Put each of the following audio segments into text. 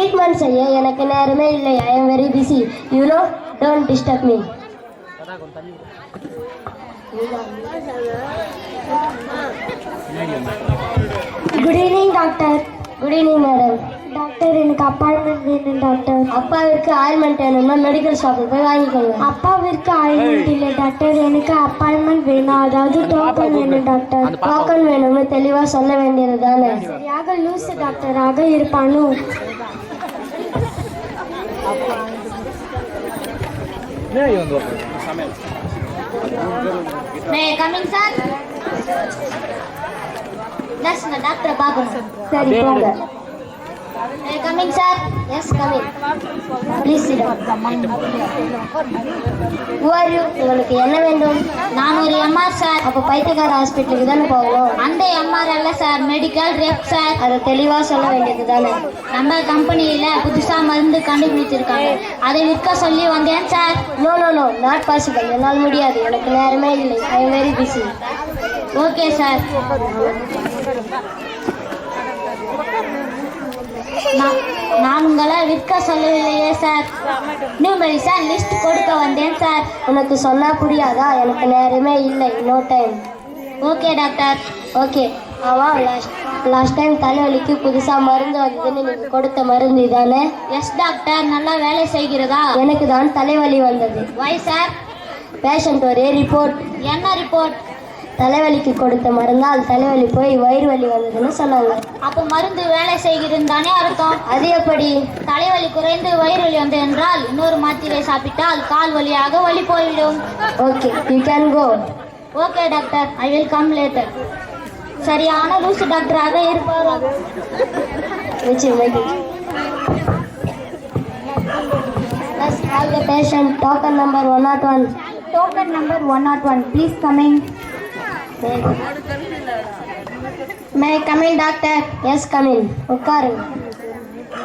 Treatment செய்ய எனக்கு நேரமே இல்லை. I am very busy. You know, don't disturb me. Good evening doctor. Good evening madam. Doctor எனக்கு appointment வேணும் டாக்டர். அப்பாவிற்கு ஆயில்மெண்ட் வேணும்னா மெடிக்கல் ஷாப்பில் போய் வாங்கிக்கோங்க. அப்பாவிற்கு ஆயில்மெண்ட் இல்லை டாக்டர், எனக்கு அப்பாயின்மெண்ட் வேணும், அதாவது டோக்கன் வேணும் டாக்டர். டோக்கன் வேணும்னு தெளிவாக சொல்ல வேண்டியது தானே. சரியாக லூசு டாக்டராக இருப்பானோ. டாக்டரை பார்க்கணும். சரி போங்க. Coming sir. Yes, coming. Please sit down. Who are you? உங்களுக்கு என்ன வேண்டும்? நான் ஒரு எம்ஆர் சார். அப்போ பைத்தியக்கார ஹாஸ்பிட்டலுக்கு தானே போகணும். அந்த எம்ஆர் அல்ல சார், மெடிக்கல் ரெப் சார். அதை தெளிவாக சொல்ல வேண்டியது தானே. நம்ம கம்பெனியில புதுசா மருந்து கண்டுபிடிச்சிருக்காங்க, அதை விற்க சொல்லி வந்தேன் sir. No no no, not possible. என்னால் முடியாது, எனக்கு நேரமே இல்லை. I am very busy. Okay sir. நான் உங்களை விற்க சொல்லவில்லையே சார், நியூ மெடிசன் லிஸ்ட் கொடுக்க வந்தேன் சார். உனக்கு சொன்னா புரியாதா? எனக்கு நேரமே இல்லை. No time. Okay doctor. Okay. ஆமாம், லாஸ்ட் டைம் தலைவலிக்கு புதுசாக மருந்து வந்ததுன்னு நீங்கள் கொடுத்த மருந்து இதானே? Yes doctor. நல்லா வேலை செய்கிறதா? எனக்கு தான் தலைவலி வந்தது. Why sir? பேஷண்ட் ஒரே ரிப்போர்ட். என்ன ரிப்போர்ட்? தலைவலிக்கு கொடுத்த மருந்தால் தலைவலி போய் வயிறு வலி வந்ததுன்னு சொன்னாங்க. அப்போ மருந்து வேலை செய்கிறது தானே அர்த்தம்? அது எப்படி? தலைவலி குறைந்து வயிறு வலி வந்தது என்றால் இன்னொரு மாத்திரை சாப்பிட்டால் கால் வலியாக வலி போய்விடும். Okay, you can go. Okay doctor, I will come later. சரியான லூசு டாக்டராக இருப்பார். Let's call the patient. Token number 101. Token number 101. Please come in. May I come in, doctor? Yes, come in. உட்காருங்க.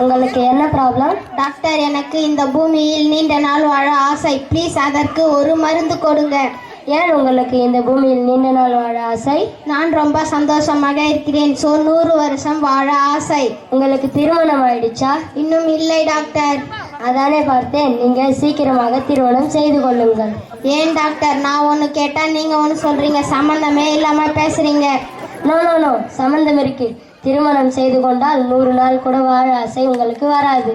உங்களுக்கு என்ன ப்ராப்ளம்? டாக்டர், எனக்கு இந்த பூமியில் நீண்ட நாள் வாழ ஆசை. ப்ளீஸ் அதற்கு ஒரு மருந்து கொடுங்க. ஏன் உங்களுக்கு இந்த பூமியில் நீண்ட நாள் வாழ ஆசை? நான் ரொம்ப சந்தோஷமாக இருக்கிறேன். 100 வருஷம் வாழ ஆசை. உங்களுக்கு திருமணம் ஆயிடுச்சா? இன்னும் இல்லை டாக்டர். அதானே பார்த்தேன். நீங்கள் சீக்கிரமாக திருமணம் செய்து கொள்ளுங்கள். ஏன் டாக்டர், நான் ஒன்று கேட்டால் நீங்கள் ஒன்று சொல்கிறீங்க, சம்மந்தமே இல்லாமல் பேசுகிறீங்க. நோ நோ நோ, சம்மந்தம் இருக்கு. திருமணம் செய்து கொண்டால் 100 நாள் கூட வாழ ஆசை உங்களுக்கு வராது.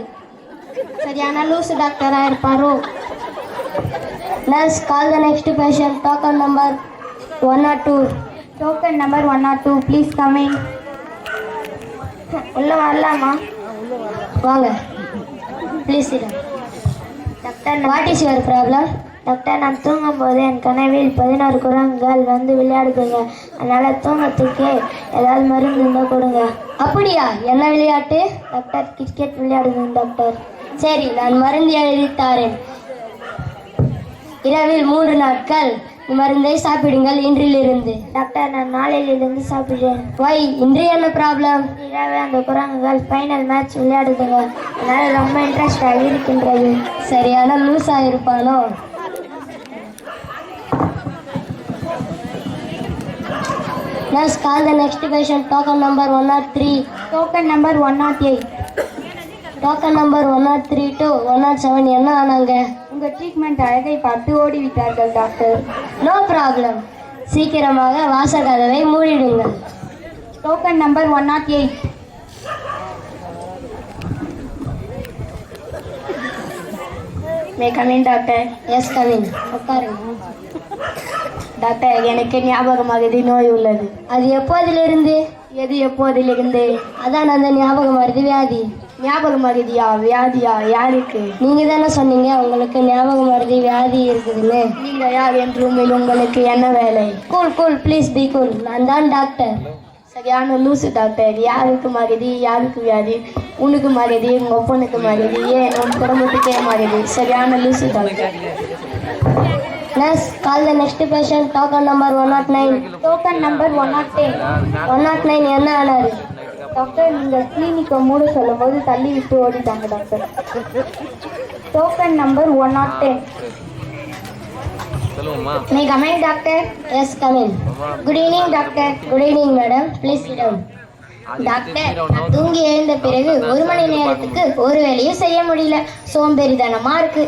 சரியான லூசு டாக்டராக இருப்பாரோ. Nurse, call the next patient. Token number 102. Token number 102. Please come in. உள்ள வரலாமா? வாங்க. Please sit down. Doctor, what is your problem? Doctor, நான் தூங்கும்போது என் கனவில் 11 குரங்குகள் வந்து விளையாடுதுங்க. அதனால் தூங்கத்துக்கே ஏதாவது மருந்து இருந்தால் கொடுங்க. அப்படியா? என்ன விளையாட்டு? டாக்டர், கிரிக்கெட் விளையாடுதுங்க டாக்டர். சரி, நான் மருந்து எழுதி தாரேன். இரவில் 3 நாட்கள் மருந்தை சாப்பிடுங்கள் இன்றிலிருந்து. டாக்டர், நான் நாளையிலிருந்து சாப்பிடுறேன். வை? இன்று என்ன ப்ராப்ளம்? இரவு அந்த குரங்குகள் ஃபைனல் மேட்ச் விளையாடுதுங்க, அதனால் ரொம்ப இன்ட்ரெஸ்டாக இருக்கின்றது. சரியான லூஸாக இருப்பானோ. Nurse, call the next patient. Token number 103. Token number 108. Token number 103 to 107. என்ன ஆனாங்க? உங்கள் ட்ரீட்மெண்ட் அழகை பார்த்து ஓடிவிட்டார்கள் டாக்டர். No problem. சீக்கிரமாக வாசகதவை மூடிடுங்கள். Token number 108. May come in doctor? Yes come in. உட்காருங்க. டாக்டர், எனக்கு ஞாபகமாகுது நோய் உள்ளது. அது எப்போதிலிருந்து? எது எப்போதிலிருந்து? அதான் அந்த ஞாபகம் வருது வியாதி. ஞாபகம் மருதியா? வியாதியா? யாருக்கு? நீங்க தானே சொன்னீங்க உங்களுக்கு ஞாபகம் மருதி வியாதி இருக்குதுன்னு. நீங்க யார் என்று உங்களுக்கு என்ன வேலை? Cool cool, please be cool. நான் தான் டாக்டர். சரியான லூசு டாக்டர். யாருக்கு மருதி, யாருக்கு வியாதி? உனக்கு மருதி, உங்க ஒப்பனுக்கு மருதி, ஏன் உன் குடும்பத்துக்கே மருதி. சரியான லூசு doctor. Nurse, call the next patient. Token number 109. Token number 110. 109 என்ன ஆனாரு? டாக்டர், நீங்கள் கிளினிக்கை மூட சொல்லும் போது தள்ளி விட்டு ஓடிட்டாங்க doctor. Token number 110. May I come in, doctor? Yes, come in. Good evening, doctor. Good evening, madam. Please sit down. Doctor, நான் தூங்கி எழுந்த பிறகு 1 மணி நேரத்துக்கு ஒரு வேலையும் செய்ய முடியல. சோம்பேறித்தனமா இருக்கு.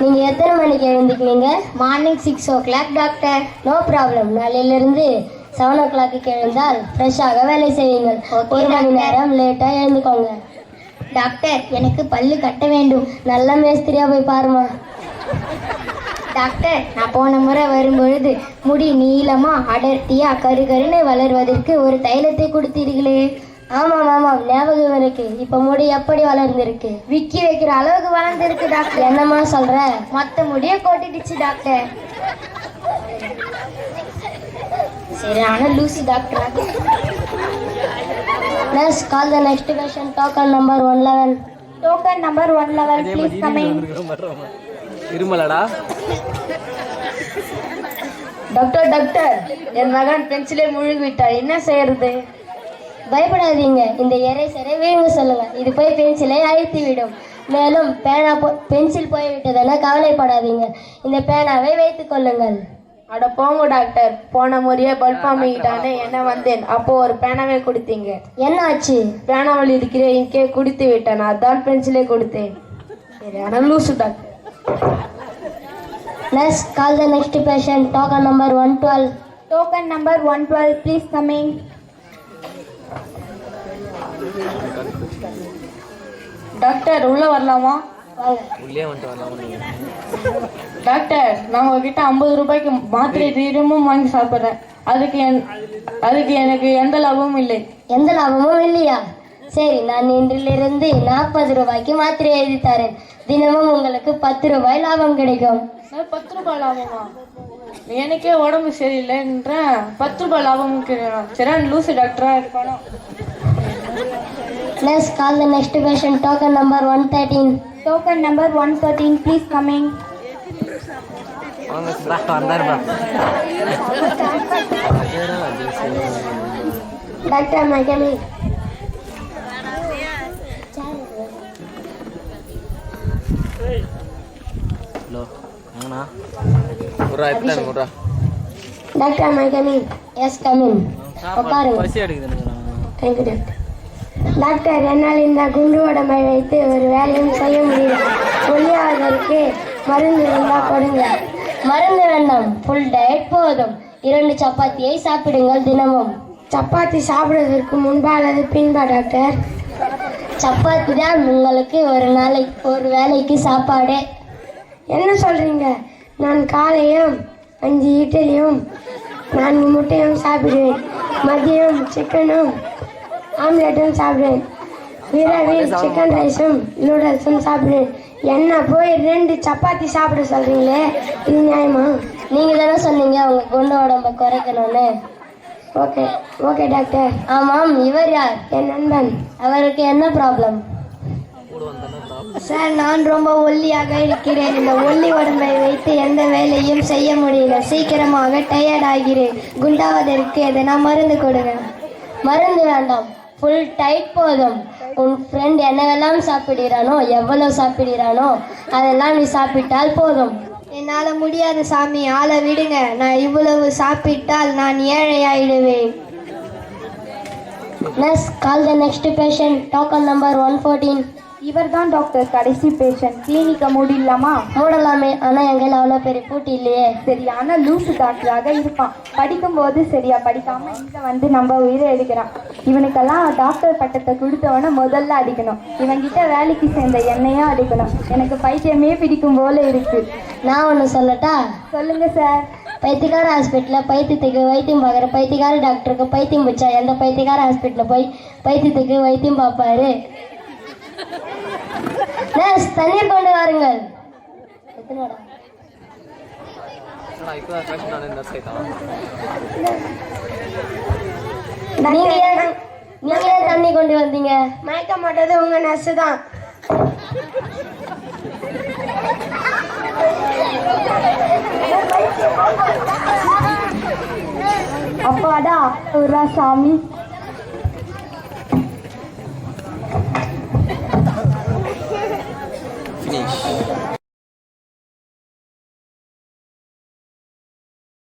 நீங்க எத்தனை மணிக்கு எழுந்துக்குவீங்க? Morning 6 o'clock doctor. No problem. நாளையிலிருந்து 7 o'clock எழுந்தால் ஃப்ரெஷ்ஷாக வேலை செய்யுங்கள். 1 மணி நேரம் லேட்டாக எழுந்துக்கோங்க. டாக்டர், எனக்கு பல்லு கட்ட வேண்டும். நல்ல மேஸ்திரியா போய் பாருமா. டாக்டர், நான் போன முறை வரும்பொழுது முடி நீளமா அடர்த்தியா கருகருன்னு வளர்வதற்கு ஒரு தைலத்தை கொடுத்தீர்களே. ஆமாம் ஆமாம், ஞாபகம் இருக்கு. இப்ப முடி எப்படி வளர்ந்துருக்கு? விக்கி வைக்கிற அளவுக்கு வளர்ந்துருக்கு டாக்டர். என்னம்மா சொல்ற? மொத்த முடிய கொட்டிடுச்சு டாக்டர். சரியான லூசி doctor. Let's call the next patient. Token number 111. Token number 111 please coming. இருமலடா. டாக்டர் டாக்டர், என் மகன் பென்சிலை முழுகி விட்டார். என்ன செய்யறது? பயப்படாதீங்க. இந்த எரேசரை வீங்க சொல்லுங்க. இது போய் பென்சிலை அழித்து விடும். மேலும் பென்சில் போய்விட்டதென கவலைப்படாதீங்க. இந்த பேனாவை வைத்துக் கொள்ளுங்கள். அட போங்க டாக்டர், போன முறையே பல்ப் வாங்கிட்டானே என்ன வந்தேன். அப்போ ஒரு பேனாவை கொடுத்தீங்க. என்ன ஆச்சு? பேனாவில் இருக்கிற இங்கே குடித்து விட்டேன். அதான் பென்சிலை கொடுத்தேன். சரியான லூசு doctor. Let's call the next patient. Token number 112. Token number 112 please coming. Doctor, உள்ள வரலாமா? வாங்க. உள்ளே வந்துட்டு வரலாம். டாக்டர், நான் உங்ககிட்ட 50 ரூபாய்க்கு மாத்திரை தினமும் வாங்கி சாப்பிட்றேன். அதுக்கு எனக்கு எந்த லாபமும் இல்லை. எந்த லாபமும் இல்லையா? சரி, நான் இன்றிலிருந்து 40 ரூபாய்க்கு மாத்திரை எழுதி தரேன். தினமும் உங்களுக்கு 10 ரூபாய் லாபம் கிடைக்கும். 10 ரூபாய் லாபமா? எனக்கே உடம்பு சரியில்லைன்ற 10 ரூபாய் லாபம். சரியான லூசு டாக்டரா இருப்பானோ. Let's call the next patient. Token number 113. Token number 113 please coming. வாங்க சார், வந்தாருப்பா. Doctor, my coming. ஹலோ, வாங்கண்ணா. முறா எத்தனை முறா? Doctor, my coming. Yes, come in. உட்காருங்க. பசி எடுக்குது. Thank you, doctor. டாக்டர், என்னால் இந்த குண்டு உடம்பை வைத்து ஒரு வேலையும் செய்ய முடியல. ஒல்லியாவதற்கு மருந்து இருந்தால் கொடுங்க. மருந்து வேண்டாம், ஃபுல் டயட் போதும். 2 சப்பாத்தியை சாப்பிடுங்கள் தினமும். சப்பாத்தி சாப்பிடுவதற்கு முன்பா அல்லது பின்பா டாக்டர்? சப்பாத்தி தான் உங்களுக்கு ஒரு வேலைக்கு சாப்பாடு. என்ன சொல்றீங்க? நான் காலையும் 5 இட்லியும் 4 முட்டையும் சாப்பிடுவேன். மதியம் சிக்கனும் ஆம்லெட்டும் சாப்பிடுவேன். இரவில் சிக்கன் ரைஸும் நூடுல்ஸும் சாப்பிடுவேன். என்ன போய் 2 சப்பாத்தி சாப்பிட சொல்றீங்களே, இது நியாயமா? நீங்க தானே சொன்னீங்க உங்க குண்டு உடம்ப குறைக்கணும்னு. Okay okay doctor. ஆமாம், இவர் யார்? என் நண்பன். அவருக்கு என்ன ப்ராப்ளம்? சார், நான் ரொம்ப ஒல்லியாக இருக்கிறேன். இந்த ஒல்லி உடம்பை வைத்து எந்த வேலையும் செய்ய முடியல. சீக்கிரமாக டயர்ட் ஆகிறேன். குண்டாவதற்கு எதனா மருந்து கொடுங்க. மருந்து வேண்டாம், ஃபுல் டைட் போதும். உன் ஃப்ரெண்ட் என்னவெல்லாம் சாப்பிடுறானோ, எவ்வளவு சாப்பிடுறானோ அதெல்லாம் நீ சாப்பிட்டால் போதும். என்னால் முடியாது சாமி, ஆளை விடுங்க. நான் இவ்வளவு சாப்பிட்டால் நான் ஏழையாயிடுவேன். Let's call the next patient. Token number 114. இவர் தான் டாக்டர், கடைசி பேஷண்ட். கிளினிக்கை மூடிடலாமா? மூடலாமே, ஆனால் எங்கள் அவ்வளோ பெரிய பூட்டி இல்லையே. சரியான லூசு டாக்டராக இருப்பான். படிக்கும்போது சரியா படிக்காம இங்கே வந்து நம்ம உயிரை எடுக்கிறான். இவனுக்கெல்லாம் டாக்டர் பட்டத்தை கொடுத்தவன முதல்ல அடிக்கணும். இவன்கிட்ட வேலைக்கு சேர்ந்த என்னையும் அடிக்கணும். எனக்கு பைத்தியமே பிடிக்கும் போல இருக்கு. நான் ஒன்று சொல்லட்டா? சொல்லுங்க சார். பைத்தியக்கார ஹாஸ்பிட்டலில் பைத்தியத்துக்கு வைத்தியம் பார்க்குற பைத்தியக்கார டாக்டருக்கு பைத்தியம் பிடிச்சா எந்த பைத்தியக்கார ஹாஸ்பிட்டலில் போய் பைத்தியத்துக்கு வைத்தியம் பார்ப்பாரு? தண்ணீர் கொண்டு வாருங்கள். நீங்க ஏன் தண்ணி கொண்டு வந்தீங்க? மயக்க மாட்டது உங்க நர்ஸ் தான். அப்பாடா ஒரு சாமி. Finish.